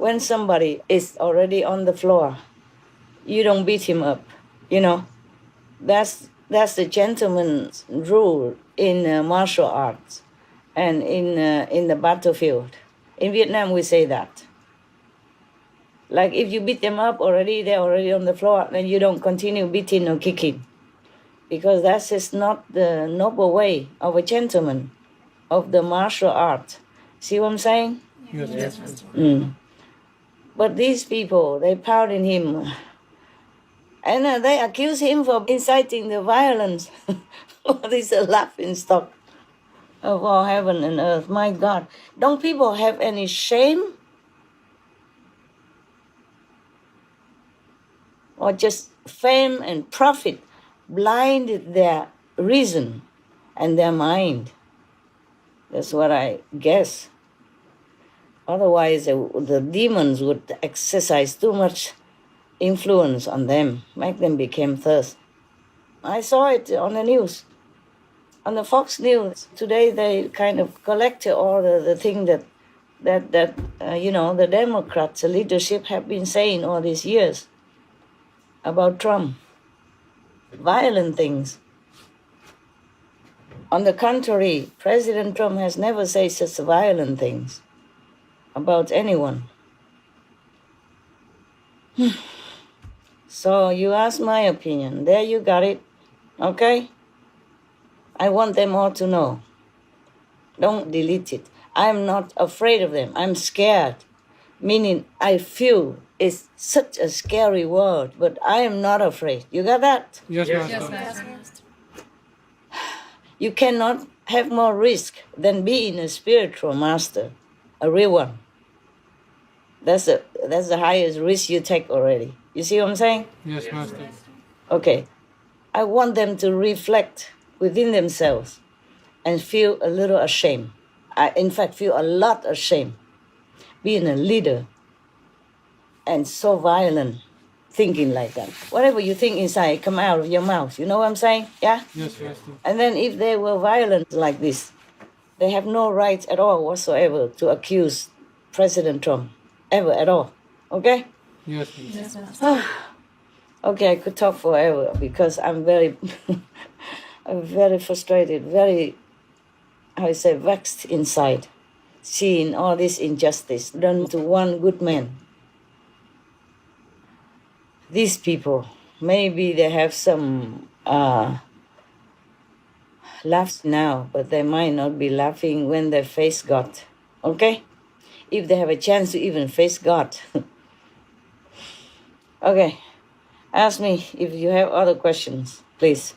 when somebody is already on the floor, you don't beat him up, you know. That's the gentleman's rule in martial arts and in the battlefield. In Vietnam, we say that. Like if you beat them up already, they're already on the floor, then you don't continue beating or kicking. Because that is not the noble way of a gentleman, of the martial art. See what I'm saying? Yes. But these people, they pardon him. And they accuse him for inciting the violence. What is a laughing stock of all heaven and earth? My God. Don't people have any shame? Or just fame and profit blinded their reason and their mind? That's what I guess. Otherwise, the demons would exercise too much influence on them, make them become thirst. I saw it on the news, on the Fox News. Today they kind of collected all the thing that the Democrats, the leadership have been saying all these years about Trump. Violent things. On the contrary, President Trump has never said such violent things about anyone. So you asked my opinion. There you got it. Okay? I want them all to know. Don't delete it. I'm not afraid of them. I'm scared. Meaning I feel it's such a scary word, but I am not afraid. You got that? Yes, Yes, Master. Master. You cannot have more risk than being a spiritual master, a real one. That's the highest risk you take already. You see what I'm saying? Yes, Master. Okay. I want them to reflect within themselves and feel a little ashamed. In fact, feel a lot ashamed. Being a leader and so violent, thinking like that. Whatever you think inside, come out of your mouth. You know what I'm saying? Yeah? Yes, Master. And then if they were violent like this, they have no right at all whatsoever to accuse President Trump. Ever at all. Okay? Yes, Master. Yes, Master. Okay, I could talk forever because I'm very, I'm very frustrated, very, vexed inside, seeing all this injustice done to one good man. These people, maybe they have some laughs now, but they might not be laughing when they face God. Okay? If they have a chance to even face God. Okay. Ask me if you have other questions, please.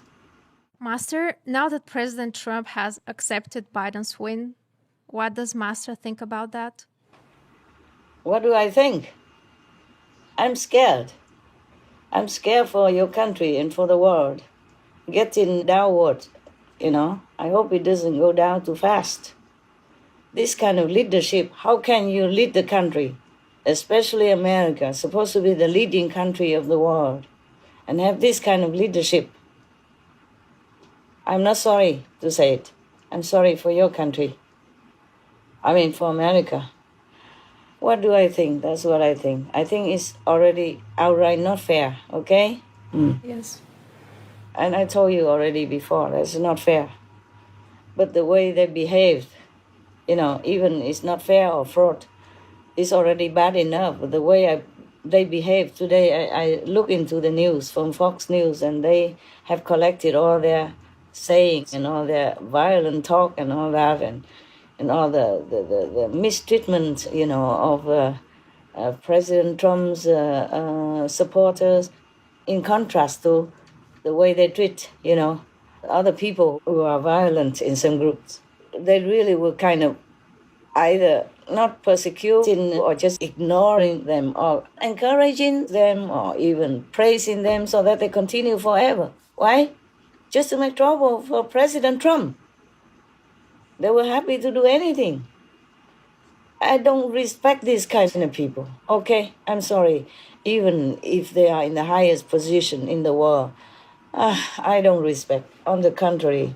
Master, now that President Trump has accepted Biden's win, what does Master think about that? What do I think? I'm scared. I'm scared for your country and for the world. Getting downward, I hope it doesn't go down too fast. This kind of leadership, how can you lead the country, especially America, supposed to be the leading country of the world, and have this kind of leadership? I'm not sorry to say it. I'm sorry for your country. For America. What do I think? That's what I think. I think it's already outright not fair, okay? Yes. And I told you already before, that's not fair. But the way they behaved, even it's not fair or fraud, it's already bad enough. But the way they behave today, I look into the news from Fox News, and they have collected all their sayings and all their violent talk and all that, and all the mistreatment, of President Trump's supporters, in contrast to the way they treat, other people who are violent in some groups. They really were kind of either not persecuting or just ignoring them or encouraging them or even praising them so that they continue forever. Why? Just to make trouble for President Trump. They were happy to do anything. I don't respect these kinds of people. Okay, I'm sorry. Even if they are in the highest position in the world, I don't respect. On the contrary,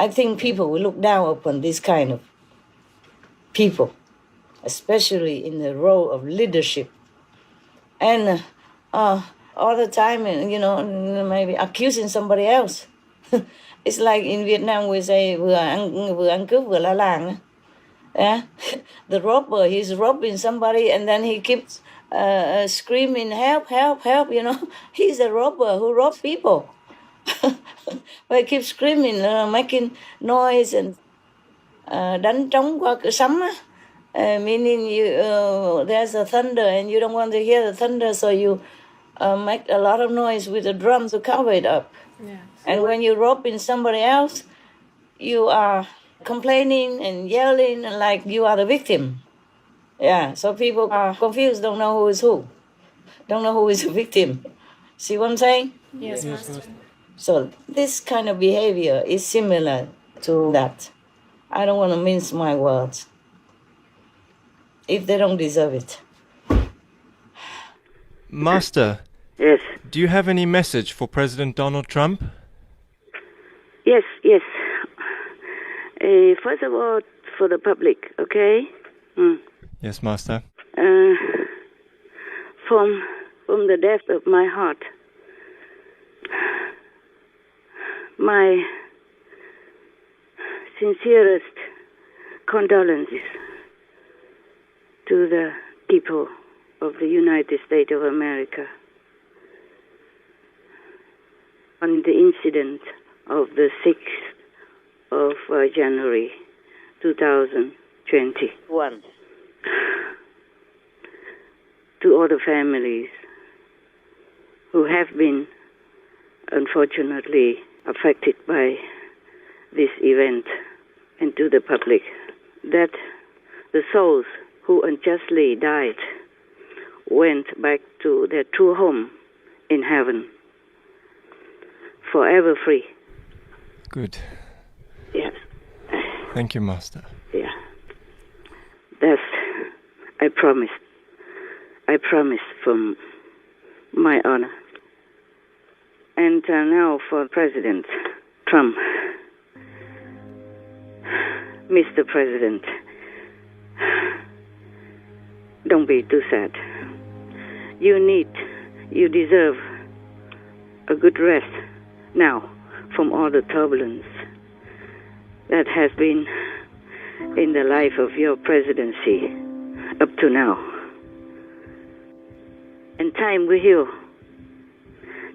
I think people will look down upon this kind of people, especially in the role of leadership. And all the time, maybe accusing somebody else. It's like in Vietnam we say vừa ăn cướp vừa la làng. Yeah? The robber, he's robbing somebody and then he keeps screaming, help, help, help, He's a robber who robs people. But he keeps screaming, making noise and đánh trống qua cửa sấm á. Meaning there's a thunder and you don't want to hear the thunder, so you make a lot of noise with the drums to cover it up. Yeah. And when you rob in somebody else, you are complaining and yelling like you are the victim. Yeah, so people are confused, don't know who is who. Don't know who is the victim. See what I'm saying? Yes, Master. So this kind of behavior is similar to that. I don't want to mince my words if they don't deserve it. Master, Yes. do you have any message for President Donald Trump? Yes. First of all, for the public, okay? Yes, Master. From the depth of my heart, my sincerest condolences to the people of the United States of America on the incident of the 6th of January 2021. To all the families who have been unfortunately affected by this event, and to the public, that the souls who unjustly died went back to their true home in heaven, forever free. Good. Yes. Thank you, Master. Yeah. That's, I promise from my honor. And now for President Trump. Mr. President, don't be too sad. You deserve a good rest now from all the turbulence that has been in the life of your presidency up to now. And time will heal.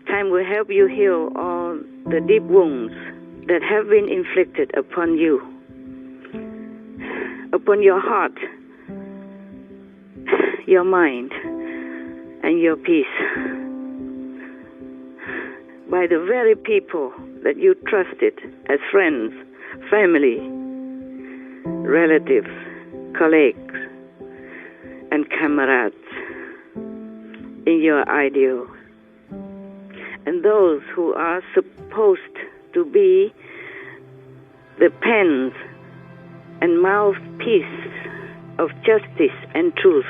Time will help you heal all the deep wounds that have been inflicted upon you, upon your heart, your mind, and your peace, by the very people that you trusted as friends, family, relatives, colleagues, and comrades in your ideals, and those who are supposed to be the pens and mouthpiece of justice and truth.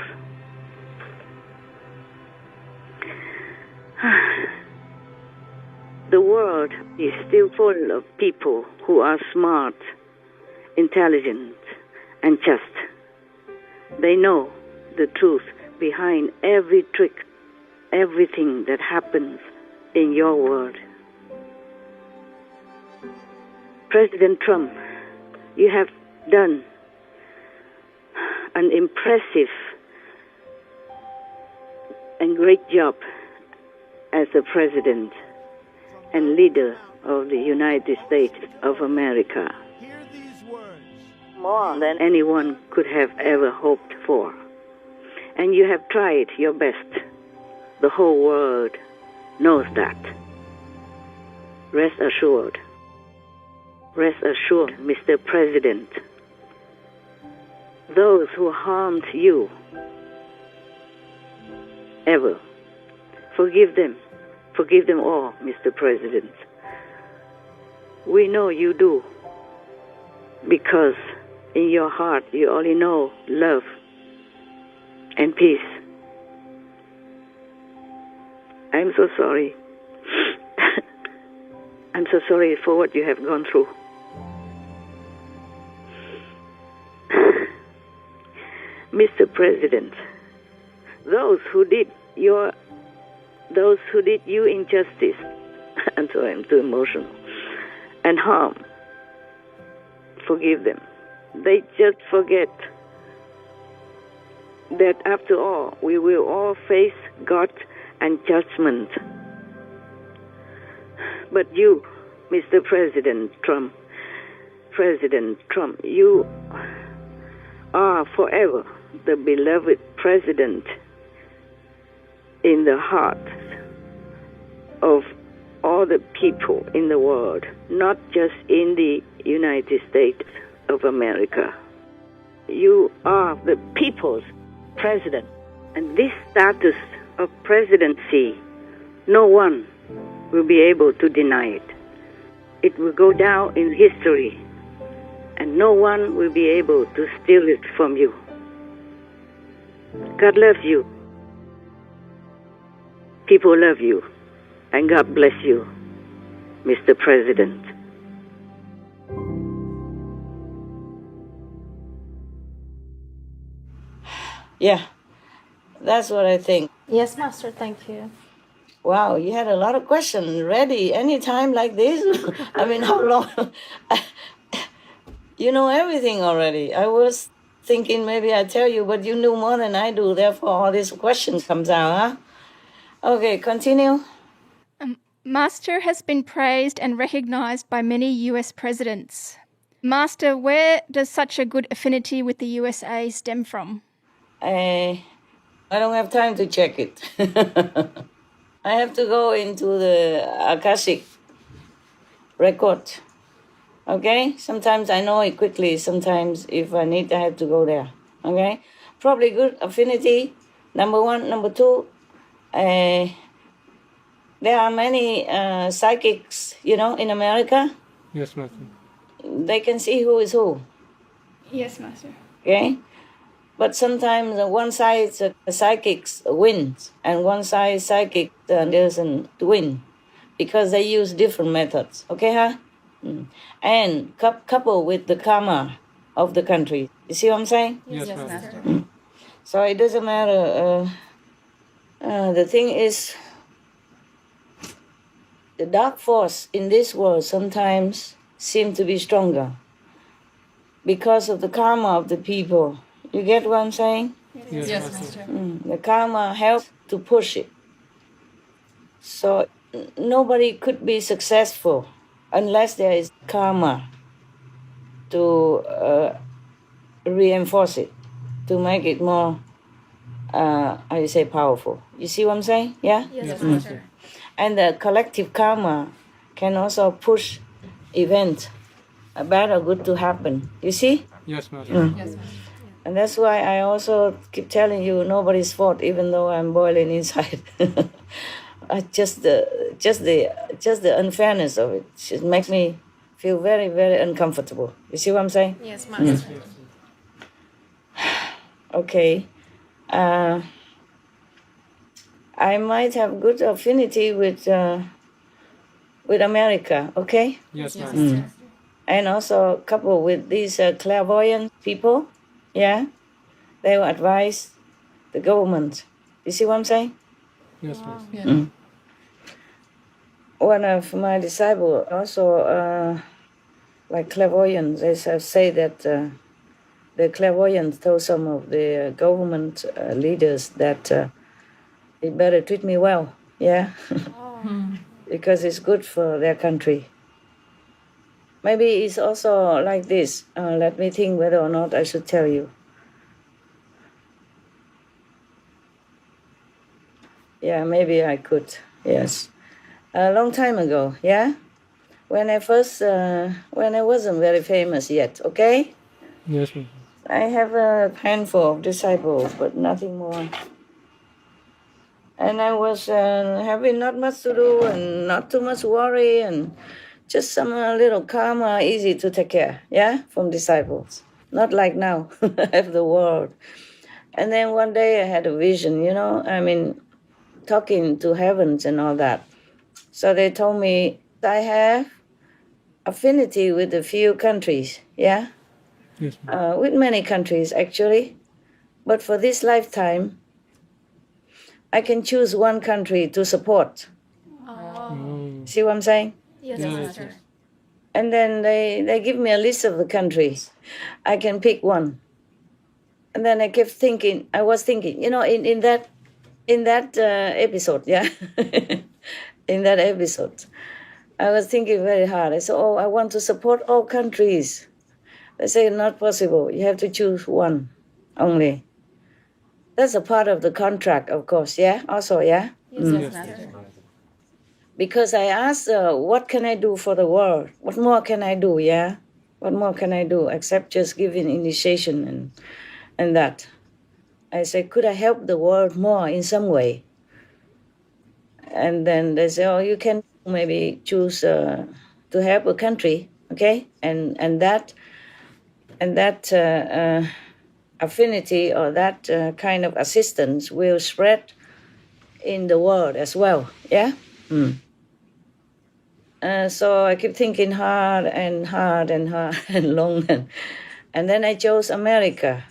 The world is still full of people who are smart, intelligent, and just. They know the truth behind every trick, everything that happens in your world. President Trump, you have done an impressive and great job as a president and leader of the United States of America. Hear these words. More than anyone could have ever hoped for. And you have tried your best. The whole world knows that. Rest assured. Rest assured, Mr. President. Those who harmed you ever, forgive them. Forgive them all, Mr. President. We know you do, because in your heart you only know love and peace. I'm so sorry. I'm so sorry for what you have gone through. Mr. President, those who did you injustice, I'm sorry, I'm too emotional, and harm, forgive them. They just forget that after all, we will all face God and judgment. But you, Mr. President Trump, you are forever the beloved president in the hearts of all the people in the world, not just in the United States of America. You are the people's president. And this status of presidency, no one will be able to deny it. It will go down in history, and no one will be able to steal it from you. God loves you. People love you. And God bless you, Mr. President. Yeah, that's what I think. Yes, Master, thank you. Wow, you had a lot of questions ready anytime like this. I mean, how long? You know everything already. I was thinking maybe I tell you, but you knew more than I do. Therefore, all these questions comes out, huh? Okay, continue. Master has been praised and recognized by many US presidents. Master, where does such a good affinity with the USA stem from? I don't have time to check it. I have to go into the Akashic record. Okay? Sometimes I know it quickly. Sometimes if I need, I have to go there. Okay? Probably good affinity, number one. Number two, there are many psychics, in America. Yes, Master. They can see who is who. Yes, Master. Okay? But sometimes one side psychics wins, and one side psychic doesn't win, because they use different methods. Okay, huh? And coupled with the karma of the country. You see what I'm saying? Yes, Master. So it doesn't matter. The thing is, the dark force in this world sometimes seem to be stronger because of the karma of the people. You get what I'm saying? Yes, Master. The karma helps to push it. So nobody could be successful unless there is karma to reinforce it, to make it more, powerful. You see what I'm saying? Yeah? Yes, Master. And the collective karma can also push events, bad or good, to happen. You see? Yes, Master. Yes, Master. And that's why I also keep telling you nobody's fault, even though I'm boiling inside. Just the unfairness of it just makes me feel very, very uncomfortable. You see what I'm saying? Yes, Master. Okay. I might have good affinity with America. Okay. Yes, Master. And also coupled with these clairvoyant people. Yeah, they will advise the government. You see what I'm saying? Yes, Master. One of my disciples also, like clairvoyant, they say that the clairvoyant told some of the government leaders that they better treat me well, yeah, because it's good for their country. Maybe it's also like this. Let me think whether or not I should tell you. Yeah, maybe I could. Yes. A long time ago, yeah? When I wasn't very famous yet, okay? Yes, Master. I have a handful of disciples, but nothing more. And I was having not much to do and not too much worry, and just some little karma, easy to take care, yeah, from disciples. Not like now, I have the world. And then one day I had a vision, talking to heavens and all that. So they told me I have affinity with a few countries, yeah? Yes, Master. With many countries, actually. But for this lifetime, I can choose one country to support. See what I'm saying? Yes, Yes, Master. yes. And then they give me a list of the countries. I can pick one. And then I kept thinking, I was thinking, you know, in that episode, yeah, in that episode, I was thinking very hard. I said, oh, I want to support all countries. They say, not possible. You have to choose one only. That's a part of the contract, of course, yeah, also, yeah. Yes, Master. Because I asked, what can I do for the world? What more can I do, yeah? What more can I do except just giving initiation and that? I said, could I help the world more in some way? And then they say, oh, you can maybe choose to help a country, okay? And that affinity or that kind of assistance will spread in the world as well, yeah? So I keep thinking hard and long, and then I chose America,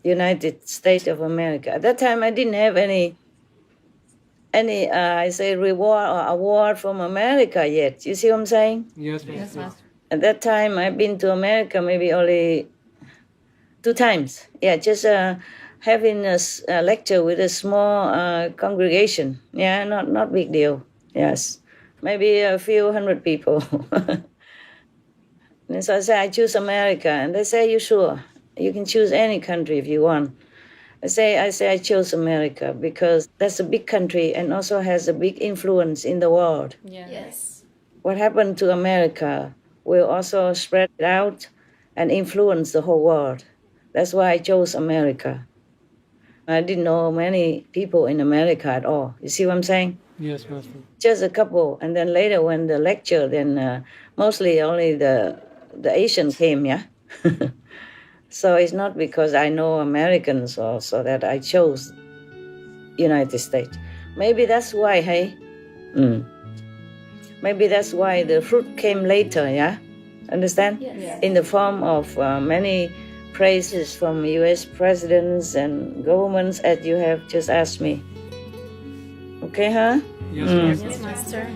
United States of America. At that time, I didn't have any I say reward or award from America yet. You see what I'm saying? Yes, Yes, Master. Master. At that time, I've been to America maybe only 2 times. Yeah, just having a lecture with a small congregation. Yeah, not big deal. Yes, maybe a few hundred people. And so I say, I choose America. And they say, you sure? You can choose any country if you want. I say I chose America because that's a big country and also has a big influence in the world. Yes. What happened to America will also spread out and influence the whole world. That's why I chose America. I didn't know many people in America at all. You see what I'm saying? Yes, Master. Just a couple. And then later when the lecture, then mostly only the Asian came, yeah? So it's not because I know Americans also that I chose United States. Maybe that's why, hey? Maybe that's why the fruit came later, yeah? Understand? Yes. In the form of many praises from U.S. presidents and governments, as you have just asked me. Okay, huh? Yes, Master. Yes, Master.